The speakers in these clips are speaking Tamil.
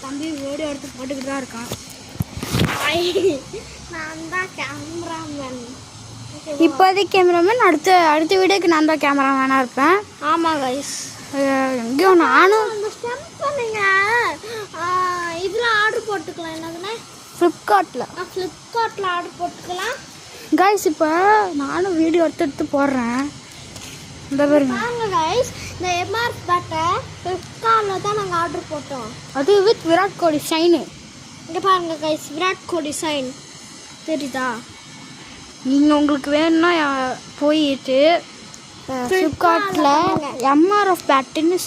தம்பி வீடியோ எடுத்து போட்டுக்கிட்டு தான் இருக்கான். நான் தான் கேமராமேன். இப்போதைக்கு கேமராமேன், அடுத்த வீடியோக்கு நான் தான் கேமராமேனாக இருப்பேன். ஆமாம் கைஸ். எங்கேயோ நானும் அந்த ஸ்டெம்ப் நீங்கள் இதில் ஆர்டர் போட்டுக்கலாம். என்னதுன்னா ஃப்ளிப்கார்ட்டில் ஆர்டர் போட்டுக்கலாம் கைஸ். இப்போ நானும் வீடியோ எடுத்து போடுறேன். இந்த பாருங்க கைஸ், இந்த எம்ஆர்எஃப் பேட்டை ஃப்ளிப்கார்ட்டில் தான் நாங்கள் ஆர்டர் போட்டோம். அது வித் விராட் கோலி சைனு. இங்கே பாருங்க கைஸ், விராட் கோலி சைன் தெரியுதா? நீங்கள் உங்களுக்கு வேணும்னா போயிட்டு ஃப்ளிப்கார்ட்டில் எம்ஆர்எஃப் பேட்டுன்னு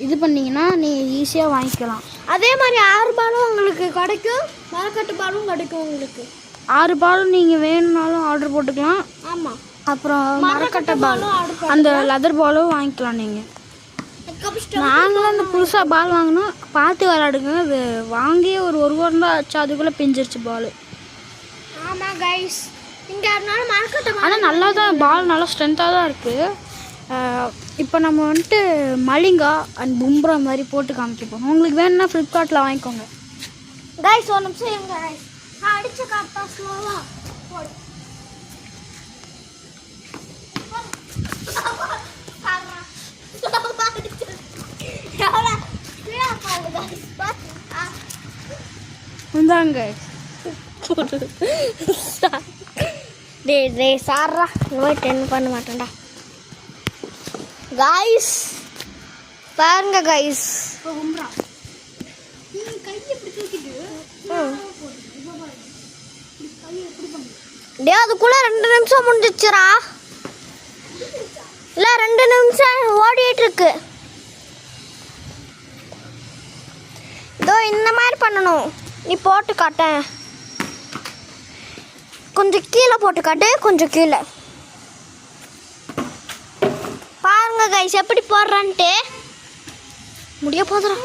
இது பண்ணிங்கன்னா நீங்கள் ஈஸியாக வாங்கிக்கலாம். அதே மாதிரி 6 பாலும் உங்களுக்கு கிடைக்கும், மரக்கட்டு பாலும் கிடைக்கும். உங்களுக்கு 6 பாலும் நீங்கள் வேணும்னாலும் ஆர்டர் போட்டுக்கலாம். ஆமாம். அப்புறம் மரக்கட்டை பாலும் அந்த லெதர் பாலும் வாங்கிக்கலாம். நீங்கள் நாங்களும் அந்த புதுசாக பால் வாங்கினோம், பார்த்து விளையாடுங்க. அது வாங்கி ஒரு வாரம் தான் ஆச்சு, அதுக்குள்ளே பிஞ்சிருச்சு பால். ஆமாம் கைஸ், இங்கே மரக்கட்டை ஆனால் நல்லா தான் பால் நல்லா ஸ்ட்ரென்த்தாக தான் இருக்குது. இப்போ நம்ம வந்துட்டு மலிங்கா அண்ட் பும்ரா மாதிரி போட்டு காமிக்க போகிறோம். உங்களுக்கு வேணும்னா ஃப்ளிப்கார்ட்டில் வாங்கிக்கோங்க கைஸ். ஒரு நிமிஷம் எங்க கைஸ், நான் அடிச்சு காட்டா ஸ்லோவா போடு. இந்தாங்க டேய் சார்ரா, இனிமேல் 10 பண்ண மாட்டேன்டா. கைஸ் பாருங்க கைஸ், டே அதுக்குள்ள 2 நிமிஷம் முடிஞ்சிச்சுரா. இல்லை 2 நிமிஷம் ஓடிட்டு இருக்கு. இதோ இந்த மாதிரி பண்ணணும். நீ போட்டு காட்டேன், கொஞ்சம் கீழே போட்டு காட்டு, கொஞ்சம் கீழே. பாருங்க கைஸ் எப்படி போடுறான்ட்டு. முடிய போதுறா.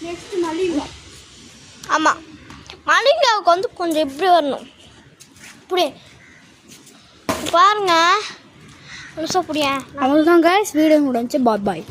நெக்ஸ்ட் மலிங்கா. ஆமாம், மலிங்காவுக்கு வந்து கொஞ்சம் இப்படி வரணும். இப்படி பாருங்க. புடியா அவ்வளோதான் கைஸ், வீடியோ முடிஞ்சு. பாய்.